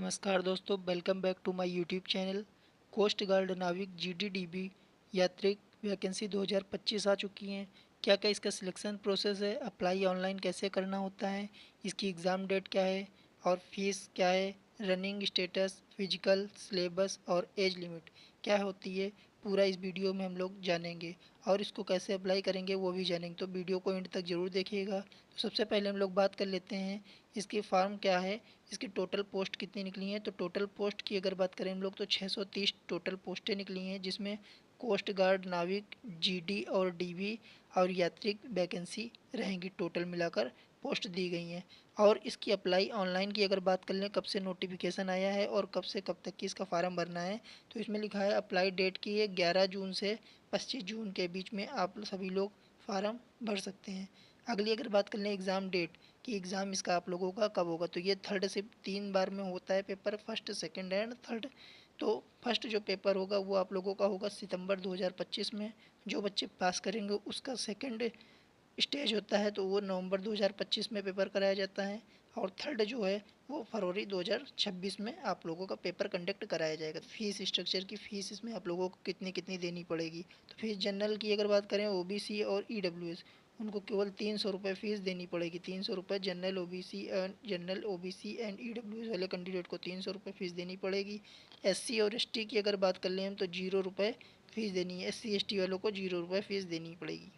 नमस्कार दोस्तों, welcome back to my YouTube channel. Coast guard नाविक जीडीडीबी यात्रिक वैकेंसी 2025 आ चुकी हैं। क्या क्या इसका सिलेक्शन प्रोसेस है, अप्लाई ऑनलाइन कैसे करना होता है, इसकी एग्ज़ाम डेट क्या है और फीस क्या है, रनिंग स्टेटस, फिजिकल, सिलेबस और एज लिमिट क्या होती है, पूरा इस वीडियो में हम लोग जानेंगे। और इसको कैसे अप्लाई करेंगे वो भी जानेंगे, तो वीडियो को एंड तक ज़रूर देखिएगा। तो सबसे पहले हम लोग बात कर लेते हैं इसकी फॉर्म क्या है, इसकी टोटल पोस्ट कितनी निकली हैं। तो टोटल पोस्ट की अगर बात करें हम लोग तो 630 टोटल पोस्टें निकली हैं, जिसमें कोस्ट गार्ड, नाविक, जीडी और डीवी और यात्रिक वैकेंसी रहेंगी। टोटल मिलाकर पोस्ट दी गई हैं। और इसकी अप्लाई ऑनलाइन की अगर बात कर लें, कब से नोटिफिकेशन आया है और कब से कब तक की इसका फार्म भरना है, तो इसमें लिखा है अप्लाई डेट की है 11 जून से 25 जून के बीच में आप सभी लोग फार्म भर सकते हैं। अगली अगर बात कर लें एग्ज़ाम डेट कि एग्ज़ाम इसका आप लोगों का कब होगा, तो ये थर्ड से 3 बार में होता है paper, first, second and third. तो फर्स्ट जो पेपर होगा वो आप लोगों का होगा सितंबर 2025 में। जो बच्चे पास करेंगे उसका सेकंड स्टेज होता है, तो वो नवंबर 2025 में पेपर कराया जाता है। और थर्ड जो है वो फरवरी 2026 में आप लोगों का पेपर कंडक्ट कराया जाएगा। तो फीस स्ट्रक्चर की फ़ीस इसमें आप लोगों को कितनी कितनी देनी पड़ेगी, तो फीस जनरल की अगर बात करें ओबीसी और ईडब्ल्यूएस, उनको केवल 300 रुपये फ़ीस देनी पड़ेगी। 300 रुपये जनरल ओबीसी एंड ईडब्ल्यूएस वाले कैंडिडेट को 300 रुपये फ़ीस देनी पड़ेगी। एससी और एसटी की अगर बात कर लें हम तो 0 रुपये फ़ीस देनी है। एससी एसटी वालों को 0 रुपये फ़ीस देनी पड़ेगी।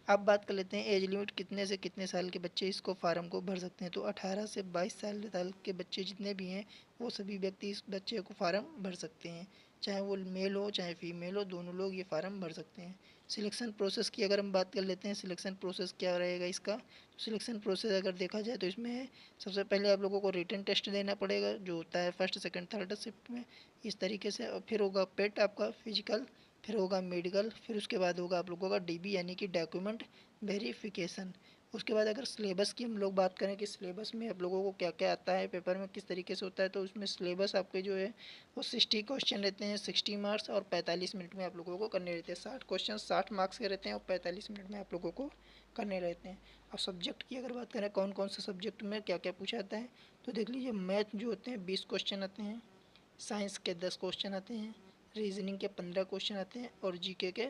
अब बात कर लेते हैं एज लिमिट, कितने से कितने साल के बच्चे इसको फार्म को भर सकते हैं। तो 18 से 22 साल के बच्चे जितने भी हैं वो सभी व्यक्ति इस बच्चे को फार्म भर सकते हैं, चाहे वो मेल हो चाहे फीमेल हो, दोनों लोग ये फार्म भर सकते हैं। सिलेक्शन प्रोसेस की अगर हम बात कर लेते हैं, सिलेक्शन प्रोसेस क्या रहेगा इसका। तो सिलेक्शन प्रोसेस अगर देखा जाए तो इसमें है, सबसे पहले आप लोगों को रिटन टेस्ट देना पड़ेगा जो होता है फर्स्ट सेकंड थर्ड शिफ्ट में इस तरीके से। और फिर होगा पेट आपका फिजिकल, फिर होगा मेडिकल, फिर उसके बाद होगा आप लोगों का डीबी यानी कि डॉक्यूमेंट वेरिफिकेशन। उसके बाद अगर सिलेबस की हम लोग बात करें कि सिलेबस में आप लोगों को क्या क्या आता है, पेपर में किस तरीके से होता है, तो उसमें सिलेबस आपके जो है वो 60 क्वेश्चन रहते हैं, 60 मार्क्स और 45 मिनट में आप लोगों को करने रहते हैं। 60 क्वेश्चन 60 मार्क्स के रहते हैं और 45 मिनट में आप लोगों को करने रहते हैं। और सब्जेक्ट की अगर बात करें कौन कौन से सब्जेक्ट में क्या क्या पूछा जाता है, तो देख लीजिए मैथ जो होते हैं 20 क्वेश्चन आते हैं, साइंस के 10 क्वेश्चन आते हैं, रीजनिंग के 15 क्वेश्चन आते हैं और जीके के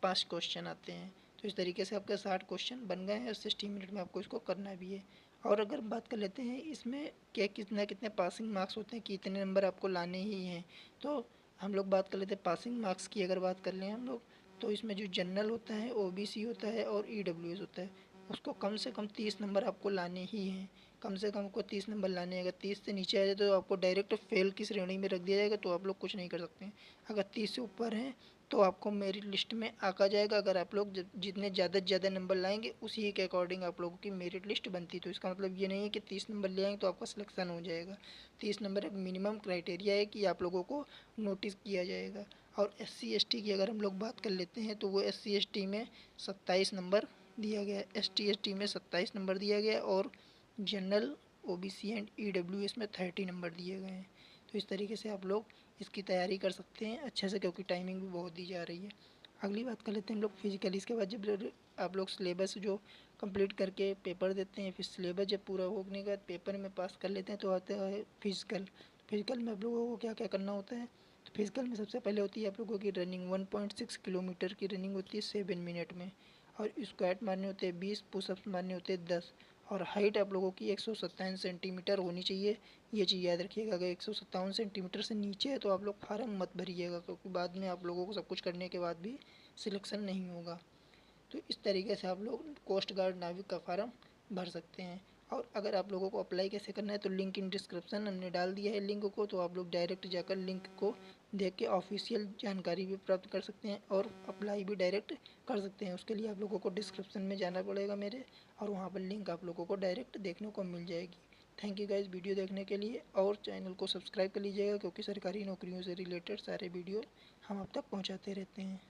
5 क्वेश्चन आते हैं। तो इस तरीके से आपके 60 क्वेश्चन बन गए हैं और 60 मिनट में आपको इसको करना भी है। और अगर बात कर लेते हैं इसमें क्या कितना कितने पासिंग मार्क्स होते हैं कि इतने नंबर आपको लाने ही हैं, तो हम लोग बात कर लेते हैं पासिंग मार्क्स की। अगर बात कर लें हम लोग तो इसमें जो जनरल होता है, ओबीसी होता है और ईडब्ल्यूएस होता है, उसको कम से कम 30 नंबर आपको लाने ही हैं। कम से कम आपको 30 नंबर लाने हैं। अगर 30 से नीचे आ जाए तो आपको डायरेक्ट फेल की श्रेणी में रख दिया जाएगा, तो आप लोग कुछ नहीं कर सकते हैं। अगर 30 से ऊपर हैं तो आपको मेरिट लिस्ट में आका जाएगा। अगर आप लोग जितने ज़्यादा से ज़्यादा नंबर लाएंगे उसी के अकॉर्डिंग आप लोगों की मेरिट लिस्ट बनती है। तो इसका मतलब ये नहीं है कि 30 नंबर ले आएंगे तो आपका सिलेक्शन हो जाएगा। 30 नंबर एक मिनिमम क्राइटेरिया है कि आप लोगों को नोटिस किया जाएगा। और SC ST की अगर हम लोग बात कर लेते हैं तो वो SC ST में 27 नंबर दिया गया है, ST ST में 27 नंबर दिया गया और जनरल ओबीसी एंड ईडब्ल्यूएस में 30 नंबर दिए गए हैं। तो इस तरीके से आप लोग इसकी तैयारी कर सकते हैं अच्छे से, क्योंकि टाइमिंग भी बहुत दी जा रही है। अगली बात कर लेते हैं हम लोग फिजिकली। इसके बाद जब आप लोग सिलेबस जो कंप्लीट करके पेपर देते हैं, फिर सिलेबस जब पूरा होने के बाद पेपर में पास कर लेते हैं तो आता है फिजिकल। फिजिकल में आप लोगों को क्या क्या करना होता है, तो फिजिकल में सबसे पहले होती है आप लोगों की रनिंग। 1.6 किलोमीटर की रनिंग होती है 7 मिनट में, और स्क्वाट मारने होते हैं 20, पुशअप्स मारने होते हैं 10। और हाइट आप लोगों की 157 सेंटीमीटर होनी चाहिए। ये चीज़ याद रखिएगा, अगर 157 सेंटीमीटर से नीचे है तो आप लोग फार्म मत भरिएगा, क्योंकि बाद में आप लोगों को सब कुछ करने के बाद भी सिलेक्शन नहीं होगा। तो इस तरीके से आप लोग कोस्ट गार्ड नाविक का फार्म भर सकते हैं। और अगर आप लोगों को अप्लाई कैसे करना है तो लिंक इन डिस्क्रिप्शन हमने डाल दिया है लिंक को, तो आप लोग डायरेक्ट जाकर लिंक को देख के ऑफिशियल जानकारी भी प्राप्त कर सकते हैं और अप्लाई भी डायरेक्ट कर सकते हैं। उसके लिए आप लोगों को डिस्क्रिप्शन में जाना पड़ेगा मेरे, और वहाँ पर लिंक आप लोगों को डायरेक्ट देखने को मिल जाएगी। थैंक यू गाइस वीडियो देखने के लिए, और चैनल को सब्सक्राइब कर लीजिएगा क्योंकि सरकारी नौकरियों से रिलेटेड सारे वीडियो हम अब तक पहुँचाते रहते हैं।